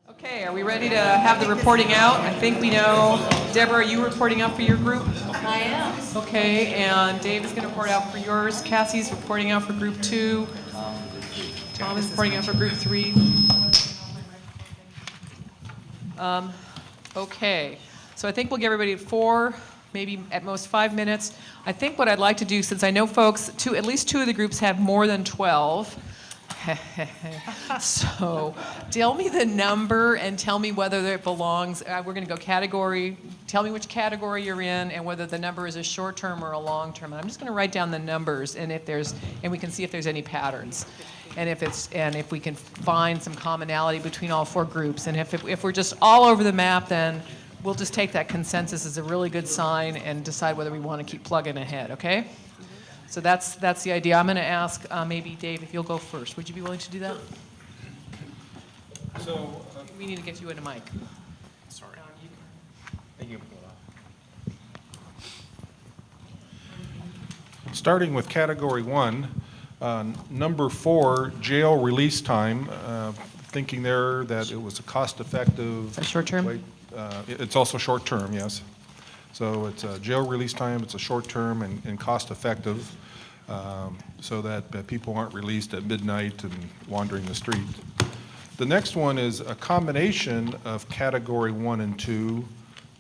Okay, are we ready to have the reporting out? I think we know. Deborah, are you reporting out for your group? I am. Okay, and Dave is going to report out for yours. Cassie's reporting out for group 2. Tom is reporting out for group 3. Okay, so I think we'll give everybody 4, maybe at most 5 minutes. I think what I'd like to do, since I know folks, at least 2 of the groups have more than 12. So tell me the number and tell me whether it belongs. We're going to go category. Tell me which category you're in and whether the number is a short term or a long term. And I'm just going to write down the numbers and we can see if there's any patterns, and if we can find some commonality between all 4 groups. And if we're just all over the map, then we'll just take that consensus as a really good sign and decide whether we want to keep plugging ahead. Okay? So that's the idea. I'm going to ask maybe Dave if you'll go first. Would you be willing to do that? So We need to get you in a mic. sorry. Thank you. Starting with category 1, number 4, jail release time. Thinking there that it was a cost-effective. A short term? It's also short term, yes. So it's a jail release time. It's a short term and cost-effective, so that people aren't released at midnight and wandering the street. The next one is a combination of category 1 and 2,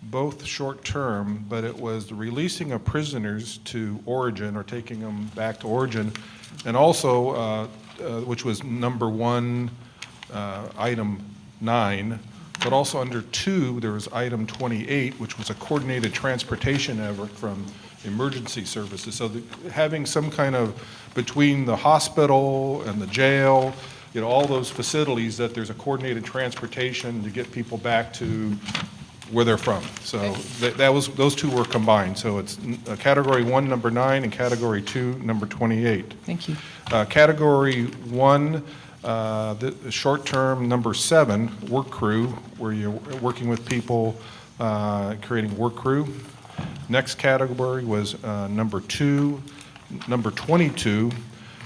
both short-term, but it was the releasing of prisoners to origin or taking them back to origin, and also, which was number 1, item 9, but also under 2, there was item 28, which was a coordinated transportation effort from emergency services. So having some kind of, between the hospital and the jail, all those facilities, that there's a coordinated transportation to get people back to where they're from. So those 2 were combined. So it's category 1, number 9, and category 2, number 28. Thank you. Category 1, the short-term, number 7, work crew, where you're working with people, creating work crew. Next category was number 2, number 22,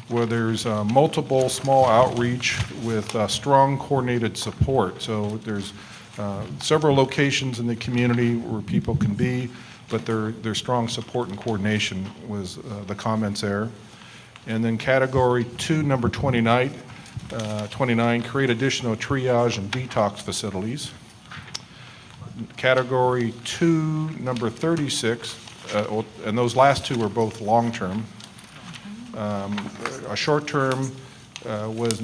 where there's multiple small outreach with strong coordinated support. So there's several locations in the community where people can be, but there's strong support and coordination was the comments there. And then category 2, number 29, create additional triage and detox facilities. Category 2, number 36, and those last 2 are both long-term. A short-term was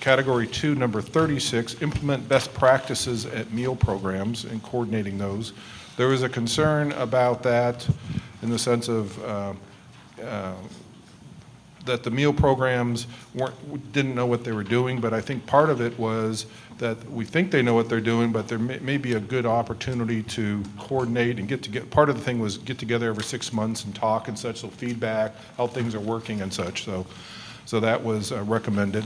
category 2, number 36, implement best practices at meal programs and coordinating those. There was a concern about that in the sense of that the meal programs didn't know what they were doing, but I think part of it was that we think they know what they're doing, but there may be a good opportunity to coordinate and get together. Part of the thing was get together every 6 months and talk and such, so feedback, how things are working and such. So that was recommended.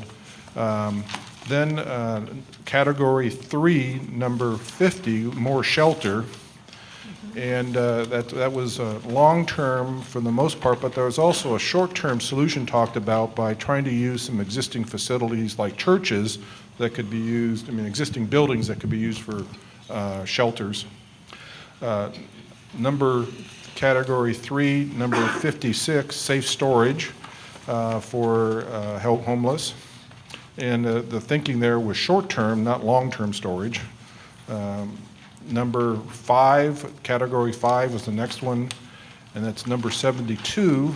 Then category 3, number 50, more shelter. And that was long-term for the most part, but there was also a short-term solution talked about by trying to use some existing facilities like churches that could be used, existing buildings that could be used for shelters. Category 3, number 56, safe storage for homeless. And the thinking there was short-term, not long-term storage. Number 5, category 5 was the next one, and that's number 72,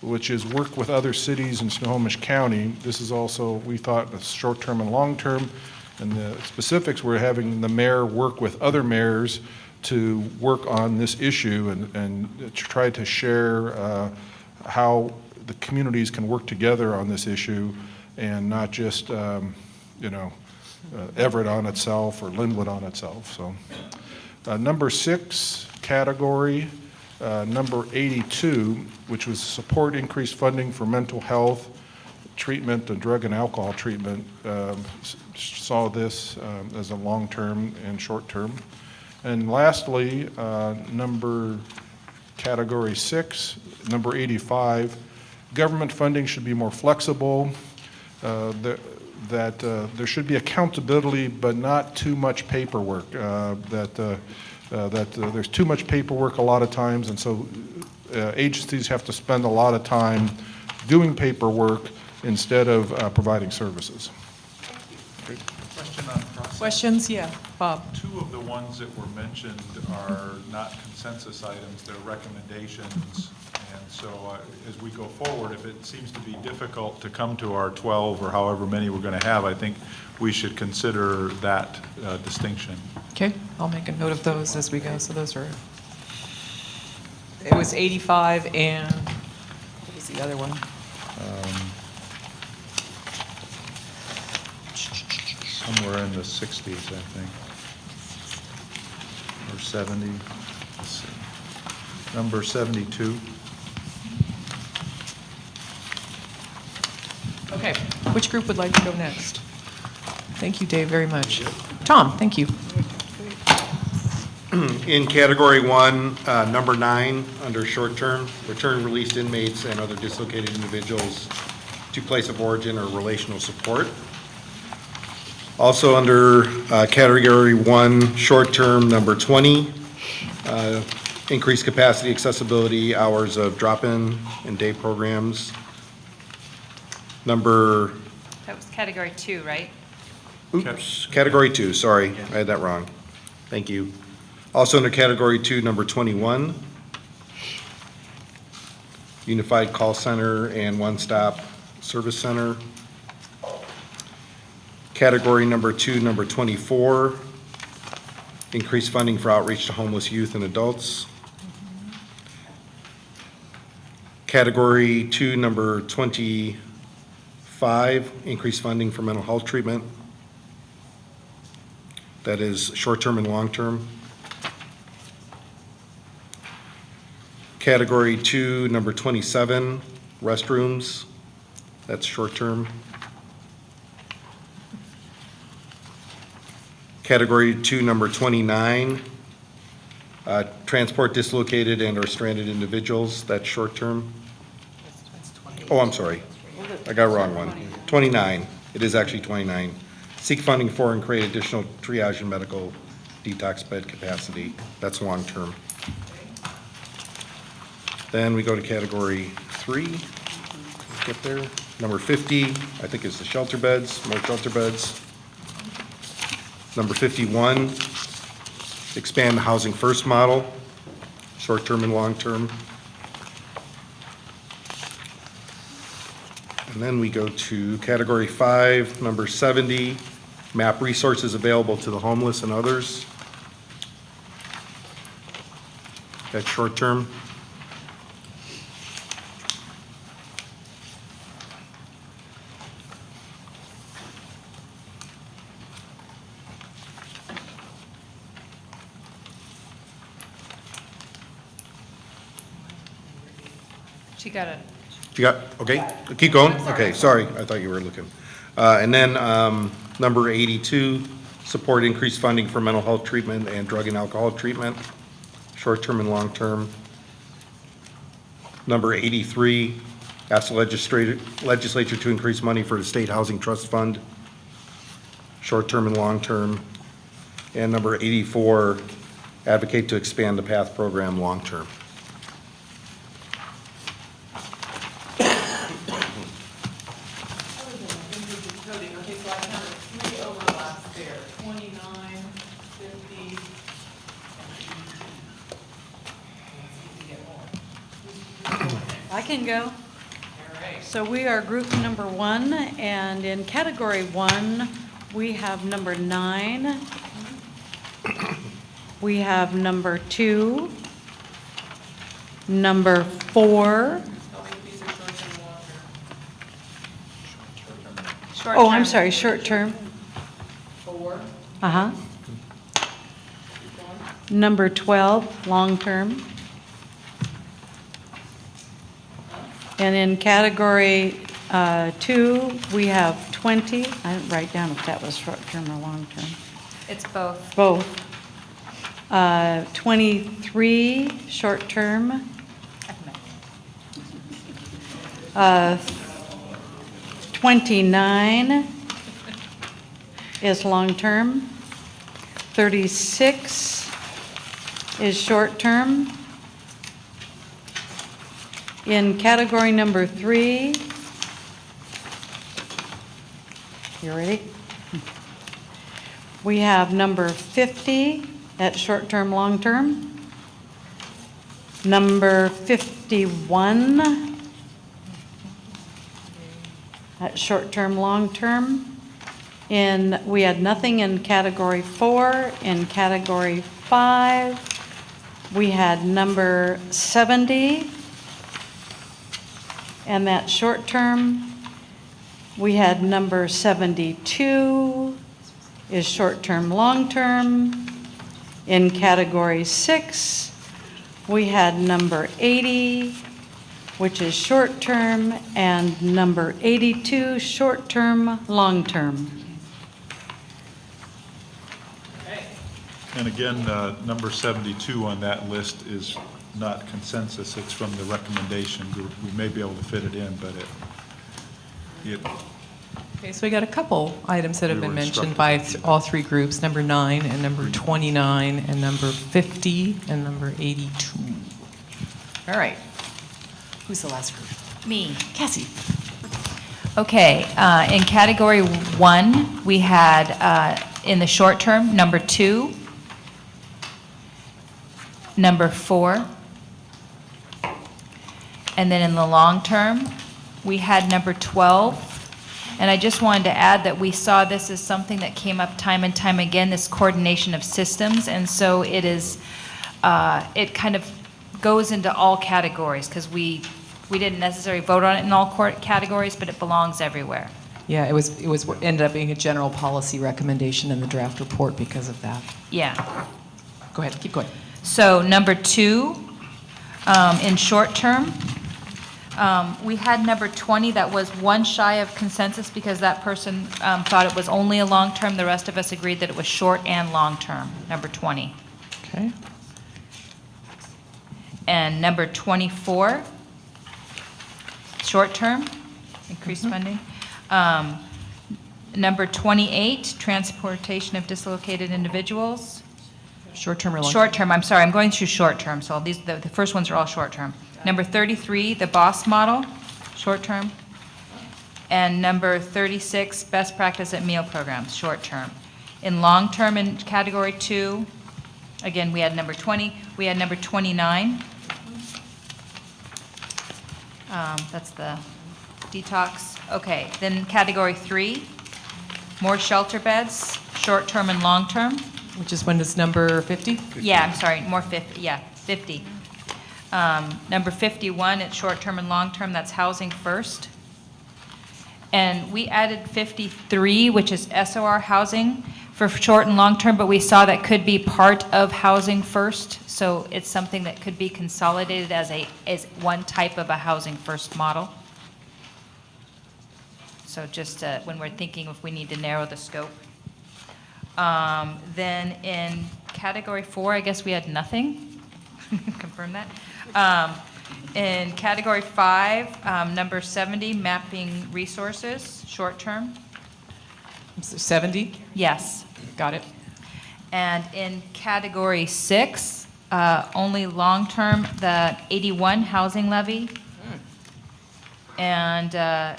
which is work with other cities in Snohomish County. This is also, we thought, short-term and long-term, and the specifics were having the mayor work with other mayors to work on this issue and try to share how the communities can work together on this issue and not just, Everett on itself or Linwood on itself. So, number 6 category, number 82, which was support increased funding for mental health treatment and drug and alcohol treatment, saw this as a long-term and short-term. And lastly, category 6, number 85, government funding should be more flexible. that there should be accountability, but not too much paperwork. There's too much paperwork a lot of times, and so agencies have to spend a lot of time doing paperwork instead of providing services. Question on process. Questions? Yeah, Bob. Two of the ones that were mentioned are not consensus items, they're recommendations. And so as we go forward, if it seems to be difficult to come to our 12 or however many we're going to have, I think we should consider that distinction. Okay, I'll make a note of those as we go. So those are, it was 85 and, what was the other one? Somewhere in the 60s, I think, or 70. Let's see. Number 72. Okay, which group would like to go next? Thank you, Dave, very much. Tom, thank you. In category 1, number 9, under short-term, return released inmates and other dislocated individuals to place of origin or relational support. Also under category 1, short-term, number 20, increased capacity, accessibility, hours of drop-in and day programs. Number, That was category 2, right? oops, category 2, sorry, I had that wrong. Thank you. Also under category 2, number 21, unified call center and one-stop service center. Category number 2, number 24, increased funding for outreach to homeless youth and adults. Category 2, number 25, increased funding for mental health treatment. That is short-term and long-term. Category 2, number 27, restrooms. That's short-term. Category 2, number 29, transport dislocated and or stranded individuals. That's short-term. Oh, I'm sorry. I got a wrong one. 29. It is actually 29. Seek funding for and create additional triage and medical detox bed capacity. That's long-term. Then we go to category 3. Let's get there. Number 50, I think is the shelter beds, more shelter beds. Number 51, expand the housing first model, short-term and long-term. And then we go to category 5, number 70, map resources available to the homeless and others. That's short-term. She got it. You got, okay, keep going? Okay, sorry, I thought you were looking. And then number 82, support increased funding for mental health treatment and drug and alcohol treatment, short-term and long-term. Number 83, ask the legislature to increase money for the State Housing Trust Fund, short-term and long-term. And number 84, advocate to expand the PATH program long-term. Okay, so I counted 3 overlaps there, 29, 50. I can go. All right. So we are group number 1, and in category 1, we have number 9. We have number 2, number 4. Tell me if these are short-term and long-term. Short Oh, I'm term. sorry, short-term. 4, Uh-huh. keep going. Number 12, long-term. And in category 2, we have 20. I didn't write down if that was short-term or long-term. It's both. Both. 23, short-term. 29, is long-term. 36 is short-term. In category number 3, you ready? We have number 50 at short-term, long-term. Number 51 at short-term, long-term. We had nothing in category 4. In category 5, we had number 70, and that short-term. We had number 72 is short-term, long-term. In category 6, we had number 80, which is short-term, and number 82, short-term, long-term. And again, number 72 on that list is not consensus, it's from the recommendation group. We may be able to fit it in, but it Okay, so we got a couple items that have We been were mentioned by instructed. all three groups, number 9 and number 29 and number 50 and number 82. All right. Who's the last group? Me. Cassie. Okay, in category 1, we had, in the short term, number 2, number 4, and then in the long term, we had number 12. And I just wanted to add that we saw this as something that came up time and time again, this coordination of systems, and so it is, it kind of goes into all categories, because we didn't necessarily vote on it in all categories, but it belongs everywhere. Yeah, it was ended up being a general policy recommendation in the draft report because of that. Yeah. Go ahead, keep going. So number 2, in short term, we had number 20 that was one shy of consensus because that person thought it was only a long term. The rest of us agreed that it was short and long term, number 20. Okay. And number 24, short term, increased funding. Number 28, transportation of dislocated individuals. Short term or long? Short term, I'm sorry, I'm going through short term, so these, the first ones are all short term. Number 33, the BOSS model, short term. And number 36, best practice at meal programs, short term. In long term, in category 2, again, we had number 20, we had number 29. That's the detox. Okay, then category 3, more shelter beds, short term and long term. Which is when it's number 50? Yeah, I'm sorry, more 50, yeah, 50. Number 51, it's short-term and long-term, that's housing first. And we added 53, which is SOR housing for short and long-term, but we saw that could be part of housing first. So it's something that could be consolidated as one type of a housing first model. So just when we're thinking if we need to narrow the scope. Then in category 4, I guess we had nothing. Confirm that. In category 5, number 70, mapping resources, short term. 70? Yes. Got it. And in category 6, only long term, the 81 housing levy. And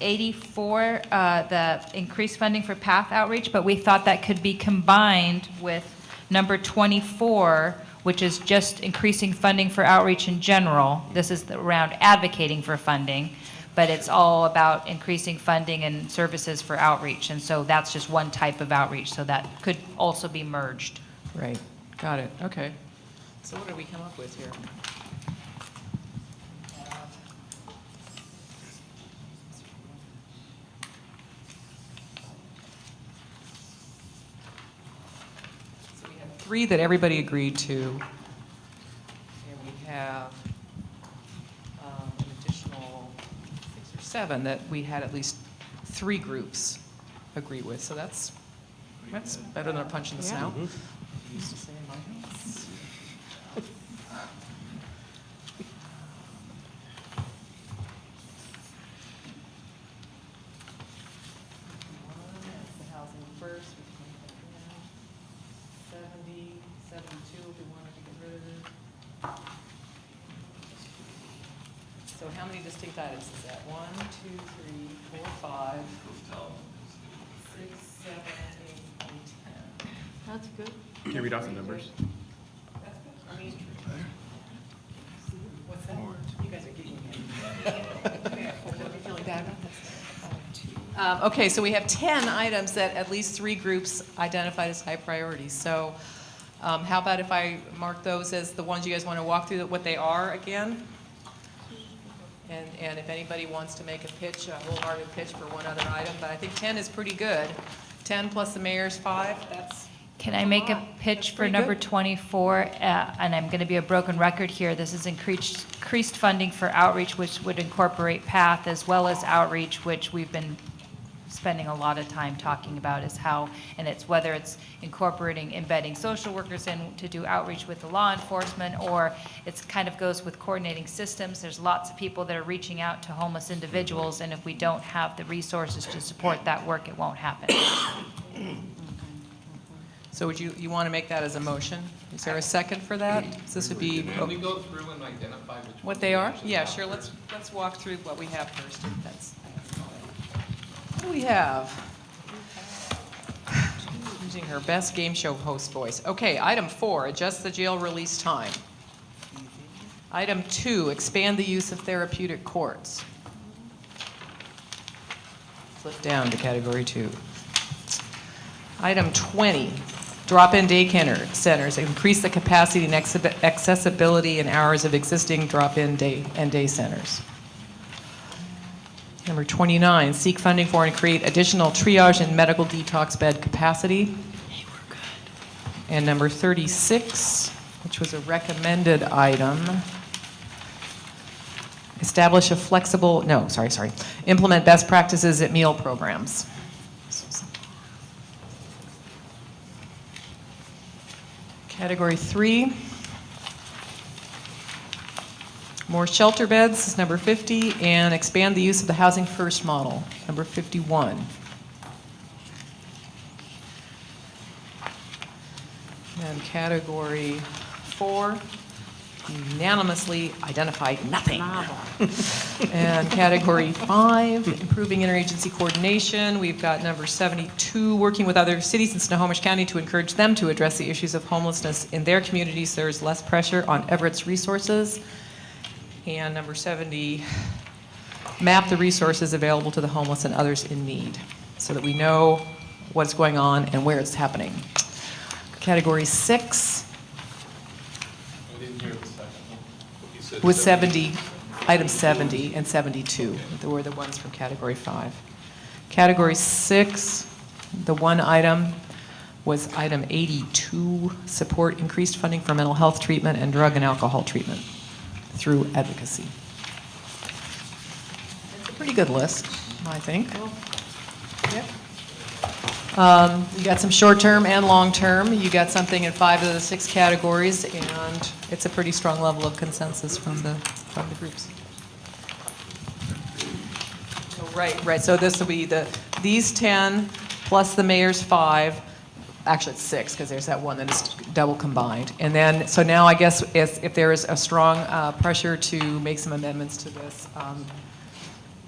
84, the increased funding for PATH outreach, but we thought that could be combined with number 24, which is just increasing funding for outreach in general. This is around advocating for funding, but it's all about increasing funding and services for outreach. And so that's just one type of outreach, so that could also be merged. Right. Got it. Okay. So what did we come up with here? So we have 3 that everybody agreed to. And we have an additional 6 or 7 that we had at least 3 groups agree with. So that's better than a punch in the snout. Used to say in my house. first. 70, 72, if we wanted to get rid of it. So how many distinct items is that? 1, 2, 3, 4, 5, 6, 7, 8, 9, 10. That's good. Can you read off the numbers? That's good. I mean, what's that? You guys are getting me. Don't be feeling bad about this. Okay, so we have 10 items that at least 3 groups identified as high priorities. So how about if I mark those as the ones you guys want to walk through what they are again? And if anybody wants to make a pitch, a wholehearted pitch for one other item, but I think 10 is pretty good. 10 plus the mayor's 5, that's. Can I make a That's pitch for pretty number good. 24? And I'm going to be a broken record here. This is increased funding for outreach, which would incorporate PATH, as well as outreach, which we've been spending a lot of time talking about, is how, and it's whether it's incorporating, embedding social workers in to do outreach with the law enforcement, or it's kind of goes with coordinating systems. There's lots of people that are reaching out to homeless individuals, and if we don't have the resources to support that work, it won't happen. So would you want to make that as a motion? Is there a second for that? So this would be Can we go through and identify which what they are? Yeah, sure, let's walk through what we have first. That's, what do we have? Using her best game show host voice. Okay, item 4, adjust the jail release time. Item 2, expand the use of therapeutic courts. Flip down to category 2. Item 20, drop-in day centers, increase the capacity and accessibility and hours of existing drop-in day centers. Number 29, seek funding for and create additional triage and medical detox bed capacity. And number 36, which was a recommended item, establish a flexible, no, sorry, implement best practices at meal programs. Category 3, more shelter beds is number 50, and expand the use of the Housing First model, number 51. And category 4, unanimously identified nothing. And category 5, improving interagency coordination. We've got number 72, working with other cities in Snohomish County to encourage them to address the issues of homelessness in their communities so there's less pressure on Everett's resources. And number 70, map the resources available to the homeless and others in need so that we know what's going on and where it's happening. Category 6 I didn't hear the second one. You said was 70, item 70 and 72. They were the ones from category 5. Category 6, the one item was item 82, support increased funding for mental health treatment and drug and alcohol treatment through advocacy. It's a pretty good list, I think. Yep. You got some short-term and long-term. You got something in 5 of the 6 categories, and it's a pretty strong level of consensus from the groups. Oh, right. So this will be these 10 plus the mayor's 5. Actually, it's 6 because there's that one that is double combined. And then, so now I guess if there is a strong pressure to make some amendments to this,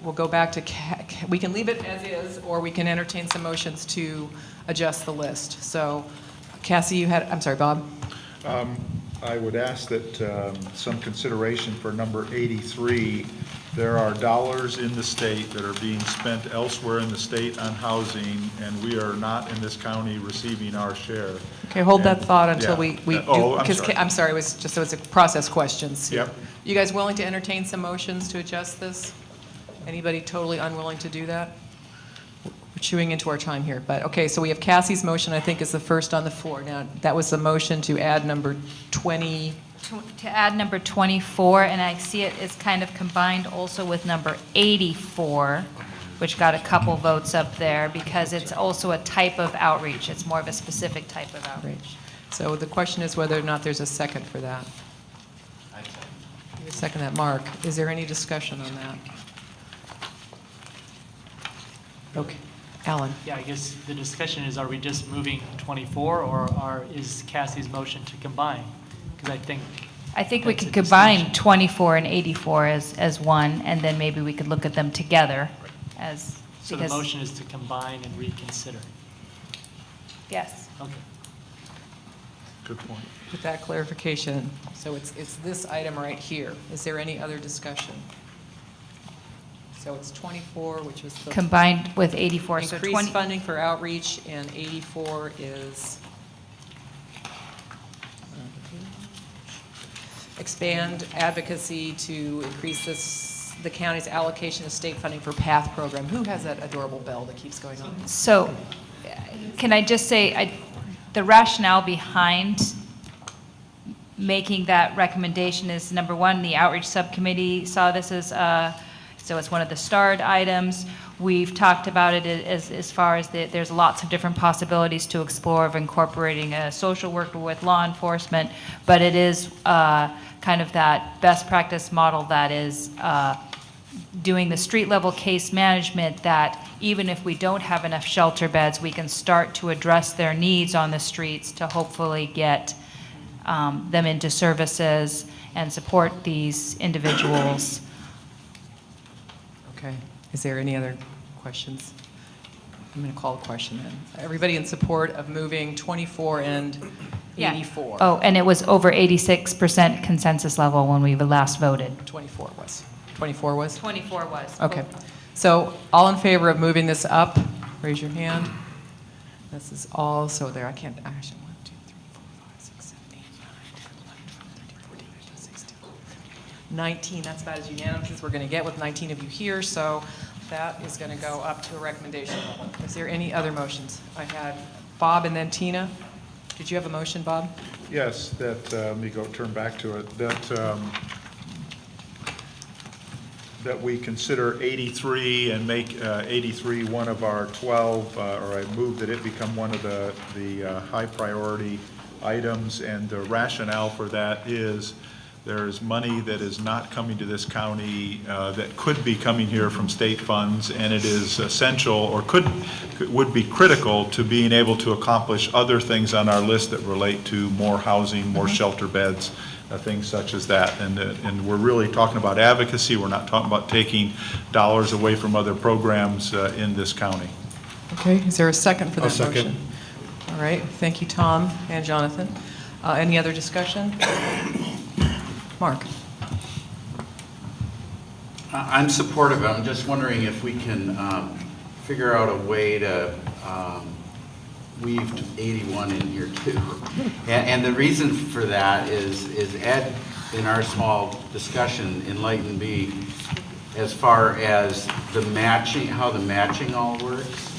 we'll go back to, we can leave it as is, or we can entertain some motions to adjust the list. So Cassie, I'm sorry, Bob? I would ask that some consideration for number 83. There are dollars in the state that are being spent elsewhere in the state on housing, and we are not in this county receiving our share. Okay, hold that And- thought until yeah. we do. Oh, I'm Because sorry. I'm sorry, it was a process question. So Yep. You guys willing to entertain some motions to adjust this? Anybody totally unwilling to do that? We're chewing into our time here, but, okay, so we have Cassie's motion, I think, is the first on the floor. Now, that was the motion to add number 20. To add number 24, and I see it is kind of combined also with number 84, which got a couple votes up there, because it's also a type of outreach. It's more of a specific type of outreach. So the question is whether or not there's a second for that. You second that, Mark. Is there any discussion on that? Okay. Alan? Yeah, I guess the discussion is, are we just moving 24, or is Cassie's motion to combine? Because I think we that's could a combine distinction. 24 and 84 as one, and then maybe we could look at them together as, So the because, motion is to combine and reconsider. yes. Okay. Good point. With that clarification, so it's this item right here. Is there any other discussion? So it's 24, which was the Combined with 84, so increased 20. funding for outreach, and 84 is expand advocacy to increase the county's allocation of state funding for PATH program. Who has that adorable bell that keeps going on? So, can I just say, the rationale behind making that recommendation is, number one, the outreach subcommittee saw this as, so it's one of the starred items. We've talked about it as far as there's lots of different possibilities to explore of incorporating a social worker with law enforcement, but it is kind of that best practice model that is doing the street level case management, that even if we don't have enough shelter beds, we can start to address their needs on the streets to hopefully get them into services and support these individuals. Okay. Is there any other questions? I'm going to call a question then. Everybody in support of moving 24 and 84? Oh, and it was over 86% consensus level when we last voted. 24 was. 24 was? 24 was. Okay. So all in favor of moving this up, raise your hand. This is all, so there, I can't, actually, 1, 2, 3, 4, 5, 6, 7, 8, 9, 10, 11, 12, 13, 14, 15, 16, 19. That's about as unanimous as we're going to get with 19 of you here, so that is going to go up to a recommendation level. Is there any other motions? I had Bob and then Tina. Did you have a motion, Bob? Yes, that, let me go turn back to it, that we consider 83 and make 83 one of our 12, or I move that it become one of the high priority items. And the rationale for that is there's money that is not coming to this county that could be coming here from state funds, and it is essential, or would be critical to being able to accomplish other things on our list that relate to more housing, more shelter beds, things such as that. And we're really talking about advocacy. We're not talking about taking dollars away from other programs in this county. Okay, is there a second for I'll that second. motion? All right, thank you, Tom and Jonathan. Any other discussion? Mark? I'm supportive. I'm just wondering if we can figure out a way to weave 81 in here too. And the reason for that is Ed, in our small discussion, enlightened me as far as the matching, how the matching all works.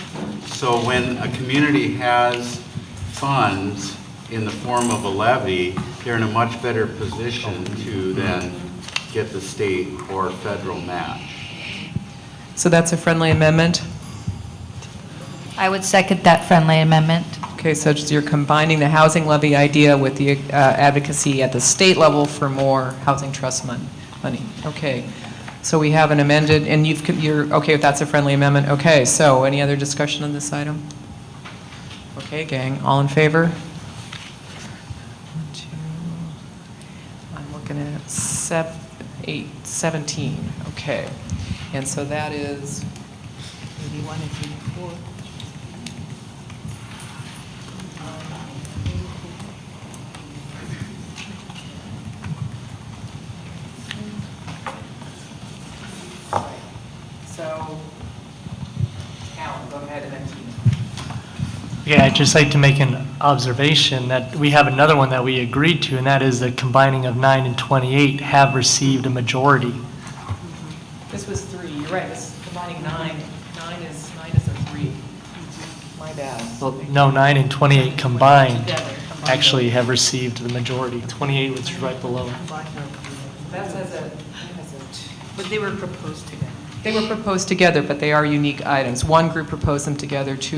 So when a community has funds in the form of a levy, they're in a much better position to then get the state or federal match. So that's a friendly amendment? I would second that friendly amendment. Okay, so you're combining the housing levy idea with the advocacy at the state level for more housing trust money. Okay, so we have an amended, and you're okay if that's a friendly amendment? Okay, so any other discussion on this item? Okay, gang, all in favor? 1, 2, I'm looking at 17, okay. And so that is 81 and 84. So, Alan, go ahead and then Tina. Yeah, I'd just like to make an observation that we have another one that we agreed to, and that is the combining of 9 and 28 have received a majority. This was 3, you're right, this is combining 9. 9 is a 3. My bad. Well, no, 9 and 28 combined Together, combined. actually have received the majority. 28 was right below. That says a, But they were proposed together. they were proposed together, but they are unique items. One group proposed them together, two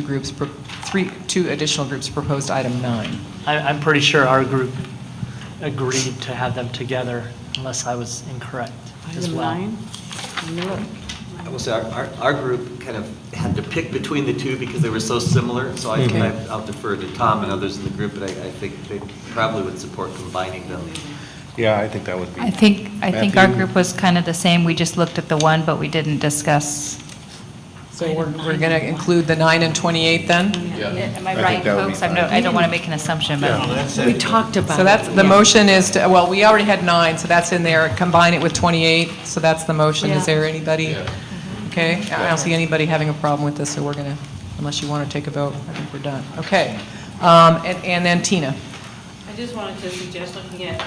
additional groups proposed item 9. I'm pretty sure our group agreed to have them together, unless I was incorrect as Item well. 9, let me look. I will say, our group kind of had to pick between the two because they were so similar, so I'll defer to Tom and others in the group, but I think they probably would support combining them. Yeah, I think that would be. I think our Matthew? group was kind of the same. We just looked at the one, but we didn't discuss. So we're going to include the 9 and 28 then? Am I I right, think that would be folks? fine. I don't want to make an assumption, but. We talked about it. So that's, the motion is to, well, we already had 9, so that's in there, combine it with 28, so that's the motion. Is Yeah. there anybody? Okay, I don't see anybody having a problem with this, so we're going to, unless you want to take a vote, I think we're done. Okay, and then Tina. I just wanted to suggest looking at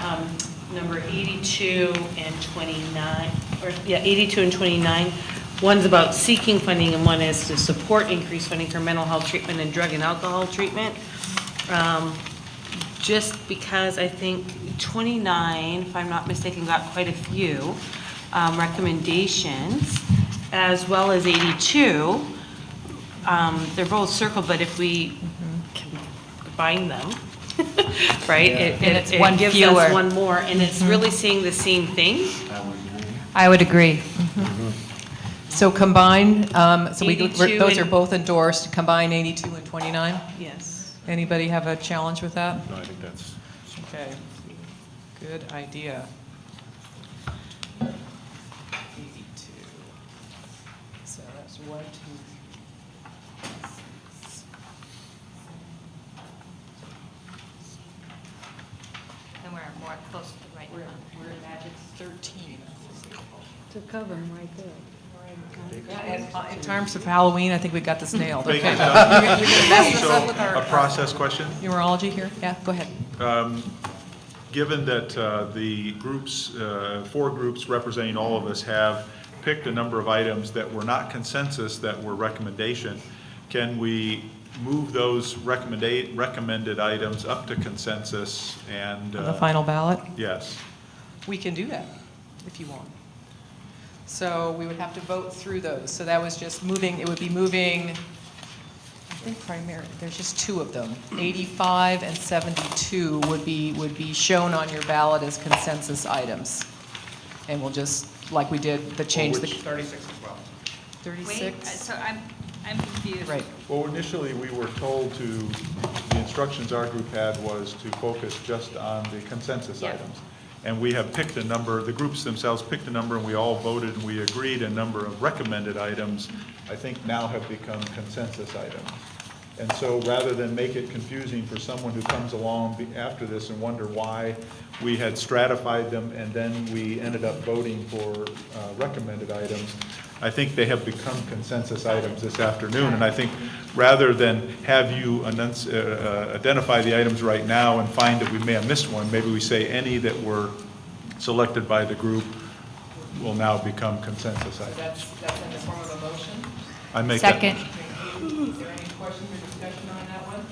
number 82 and 29, or, yeah, 82 and 29. One's about seeking funding and one is to support increased funding for mental health treatment and drug and alcohol treatment. Just because I think 29, if I'm not mistaken, got quite a few recommendations, as well as 82. They're both circled, but if we can combine them, right? And it's one It gives fewer. us one more, and it's really saying the same thing. I would agree. So combine, so 82 those are and- both endorsed, combine 82 and 29? Yes. Anybody have a challenge with that? No, I think that's, Okay, good idea. 82. So that's 1, 2, 6. And we're more close to the right We're at magic 13. To cover them right there. In terms of Halloween, I think we got this nailed. Okay. Thank you, You're John. going to mess this up with So, a our process question? numerology here? Yeah, go ahead. Given that the groups, 4 groups representing all of us have picked a number of items that were not consensus, that were recommendation, can we move those recommended items up to consensus and? On the final ballot? Yes. We can do that, if you want. So we would have to vote through those. So that was just moving, it would be moving, I think primarily, there's just 2 of them. 85 and 72 would be shown on your ballot as consensus items. And we'll just, like we did, the change the. 36 as well. 36? so I'm confused. Right. Well, initially, we were told to, the instructions our group had was to focus just on the consensus Yeah. items. And we have picked a number, the groups themselves picked a number, and we all voted, and we agreed a number of recommended items, I think now have become consensus items. And so rather than make it confusing for someone who comes along after this and wonder why we had stratified them and then we ended up voting for recommended items, I think they have become consensus items this afternoon. And I think rather than have you identify the items right now and find that we may have missed one, maybe we say any that were selected by the group will now become consensus items. That's in the form of a motion? I make that Second. motion. Is there any questions or discussion on that one?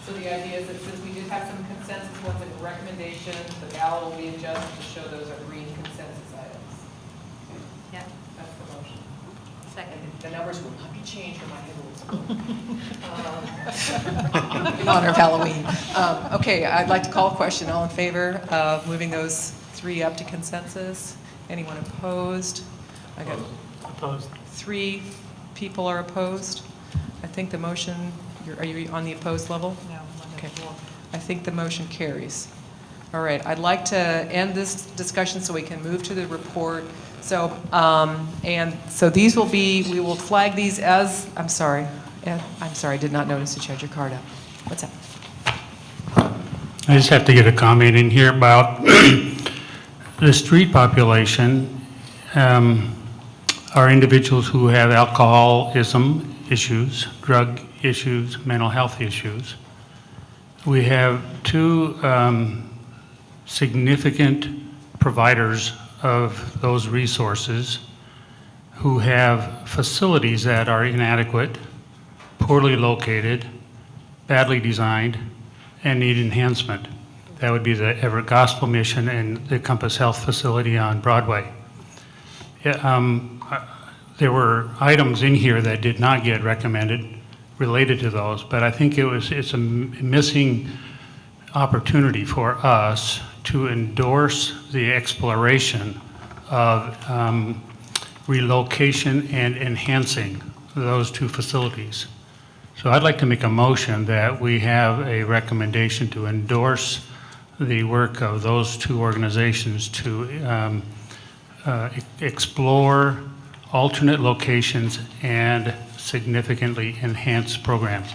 So the idea is that since we did have some consensus ones and recommendations, the ballot will be adjusted to show those are green consensus items. Yeah, That's the motion. second. The numbers will not be changed or my head will explode. In honor of Halloween. Okay, I'd like to call a question. All in favor of moving those 3 up to consensus? Anyone opposed? I got Opposed. 3 people are opposed. I think the motion, are you on the opposed level? No. Okay. I think the motion carries. All right, I'd like to end this discussion so we can move to the report. So, and so these will be, we will flag these as, I'm sorry, Ed, I'm sorry, I did not notice that you had your card up. What's up? I just have to get a comment in here about the street population. Are individuals who have alcoholism issues, drug issues, mental health issues. We have 2 significant providers of those resources who have facilities that are inadequate, poorly located, badly designed, and need enhancement. That would be the Everett Gospel Mission and the Compass Health Facility on Broadway. There were items in here that did not get recommended related to those, but I think it's a missing opportunity for us to endorse the exploration of relocation and enhancing those two facilities. So I'd like to make a motion that we have a recommendation to endorse the work of those two organizations to explore alternate locations and significantly enhance programs.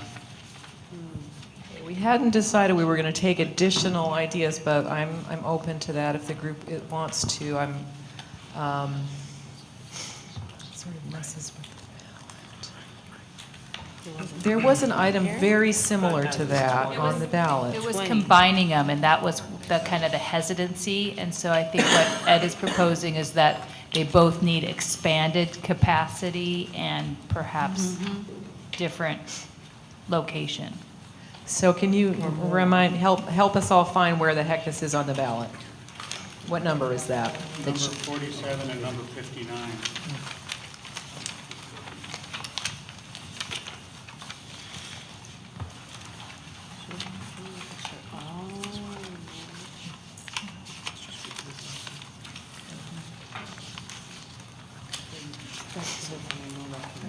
We hadn't decided we were going to take additional ideas, but I'm open to that if the group wants to. Sort of messes with the ballot. There was an item very similar to that on the ballot. It was combining them, and that was the kind of the hesitancy. And so I think what Ed is proposing is that they both need expanded capacity and perhaps different location. So can you help us all find where the heck this is on the ballot? What number is that? Number 47 and number 59.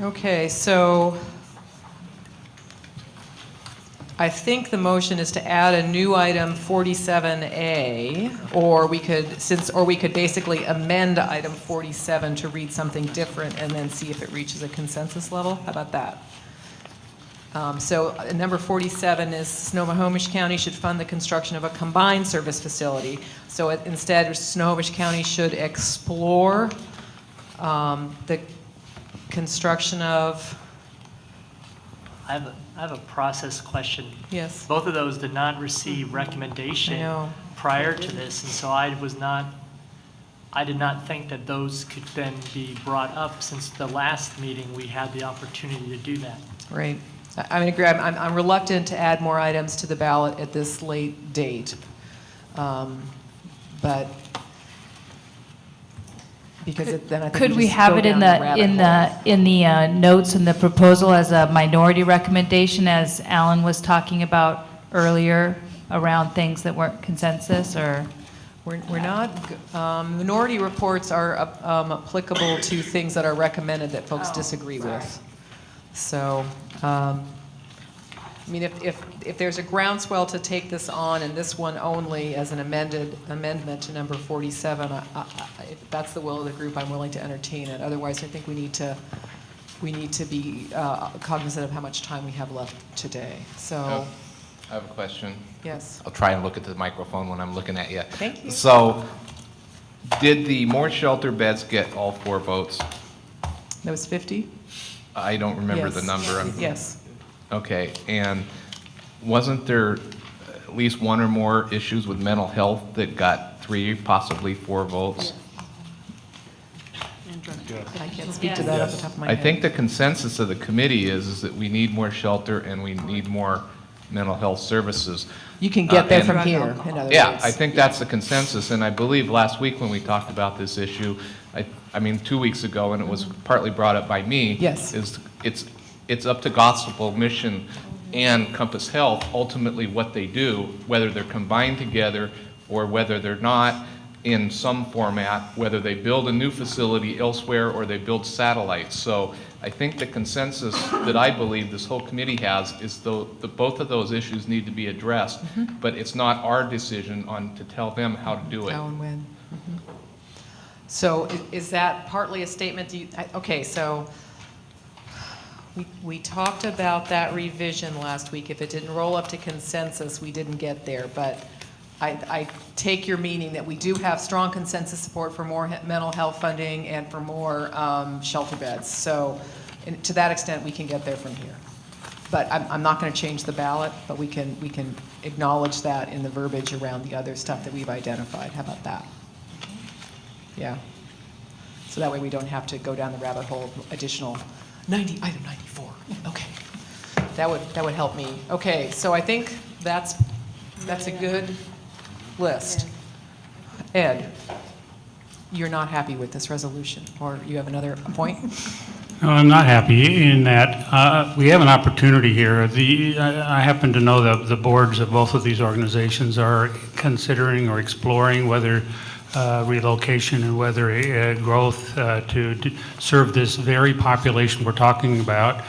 Okay, so I think the motion is to add a new item 47A, or we could basically amend item 47 to read something different and then see if it reaches a consensus level. How about that? So number 47 is Snohomish County should fund the construction of a combined service facility. So instead, Snohomish County should explore the construction of, I have a process question. yes, Both of those did not receive recommendation I know. prior to this, and so I did not think that those could then be brought up since the last meeting we had the opportunity to do that. Right. I agree. I'm reluctant to add more items to the ballot at this late date. But because then I think Could we just have go it in down the, rabbit in hole. the notes in the proposal as a minority recommendation, as Alan was talking about earlier, around things that weren't consensus, or? We're not, minority reports are applicable to things that are recommended that folks disagree with. So, I mean, if there's a groundswell to take this on and this one only as an amendment to number 47, if that's the will of the group, I'm willing to entertain it. Otherwise, I think we need to be cognizant of how much time we have left today. So, I have a question. yes. I'll try and look at the microphone when I'm looking at you. Thank you. So, did the more shelter beds get all 4 votes? That was 50? I don't remember the Yes. number. Yes. Okay, and wasn't there at least 1 or more issues with mental health that got 3, possibly 4 votes? I can't speak to that off the top of my head. I think the consensus of the committee is that we need more shelter and we need more mental health services. You can get there and- from here, in other words. Yeah, I think that's the consensus, and I believe last week when we talked about this issue, I mean, 2 weeks ago, and it was partly brought up by me. Yes. Is it's up to Gospel Mission and Compass Health, ultimately what they do, whether they're combined together or whether they're not in some format, whether they build a new facility elsewhere or they build satellites. So I think the consensus that I believe this whole committee has is that both of those issues need to be addressed, but it's not our decision to tell them how to do it. How and when. So is that partly a statement? Okay, so we talked about that revision last week. If it didn't roll up to consensus, we didn't get there. But I take your meaning that we do have strong consensus support for more mental health funding and for more shelter beds. So to that extent, we can get there from here. But I'm not going to change the ballot, but we can acknowledge that in the verbiage around the other stuff that we've identified. How about that? Yeah. So that way we don't have to go down the rabbit hole of additional item 94. Okay. That would help me. Okay, so I think that's a good list. Ed, you're not happy with this resolution, or you have another point? No, I'm not happy in that we have an opportunity here. I happen to know that the boards of both of these organizations are considering or exploring whether relocation and whether growth to serve this very population we're talking about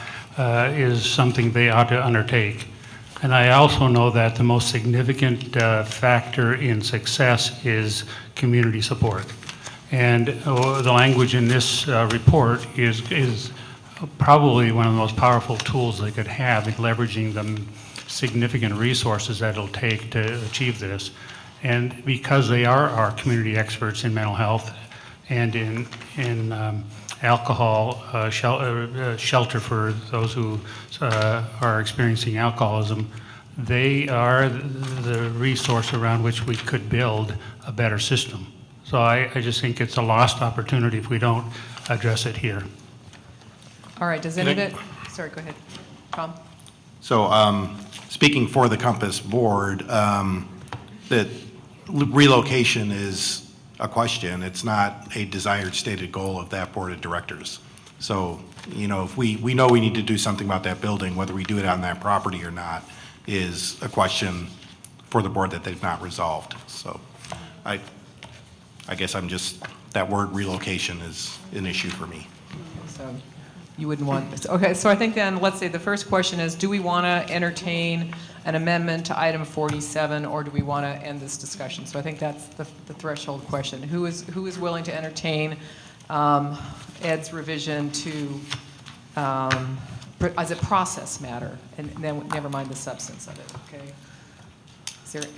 is something they ought to undertake. And I also know that the most significant factor in success is community support. And the language in this report is probably one of the most powerful tools they could have in leveraging the significant resources that it'll take to achieve this. And because they are our community experts in mental health and in alcohol shelter for those who are experiencing alcoholism, they are the resource around which we could build a better system. So I just think it's a lost opportunity if we don't address it here. All right, does anybody, sorry, go ahead. Tom? So, speaking for the Compass Board, that relocation is a question. It's not a desired stated goal of that board of directors. So, you know, if we know we need to do something about that building, whether we do it on that property or not is a question for the board that they've not resolved. So I guess I'm just, that word relocation is an issue for me. So you wouldn't want, okay, so I think then, let's say the first question is, do we want to entertain an amendment to item 47, or do we want to end this discussion? So I think that's the threshold question. Who is willing to entertain Ed's revision to, as a process matter, and then never mind the substance of it, okay?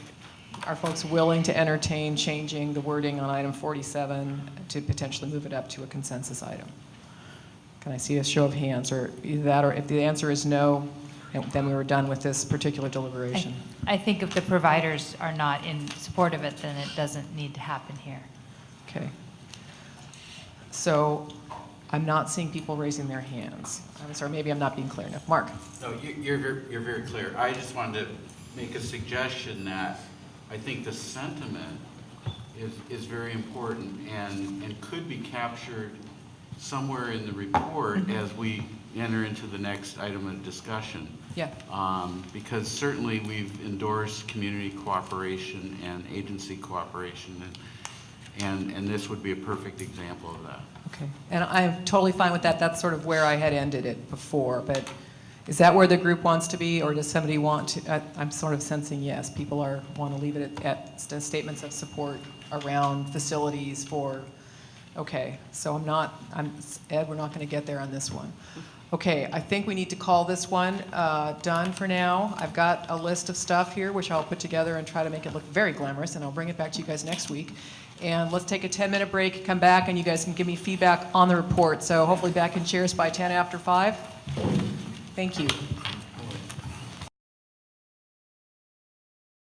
Are folks willing to entertain changing the wording on item 47 to potentially move it up to a consensus item? Can I see a show of hands, or either that, or if the answer is no, then we were done with this particular deliberation? I think if the providers are not in support of it, then it doesn't need to happen here. Okay. So I'm not seeing people raising their hands. I'm sorry, maybe I'm not being clear enough. Mark? No, you're very clear. I just wanted to make a suggestion that I think the sentiment is very important and could be captured somewhere in the report as we enter into the next item of discussion. Yeah. Because certainly we've endorsed community cooperation and agency cooperation, and this would be a perfect example of that. Okay. And I'm totally fine with that. That's sort of where I had ended it before, but is that where the group wants to be, or does somebody want to? I'm sort of sensing yes, people want to leave it at statements of support around facilities for. Okay, so Ed, we're not going to get there on this one. Okay, I think we need to call this one done for now. I've got a list of stuff here, which I'll put together and try to make it look very glamorous, and I'll bring it back to you guys next week. And let's take a 10-minute break, come back, and you guys can give me feedback on the report. So hopefully back in chairs by 10 after 5. Thank you.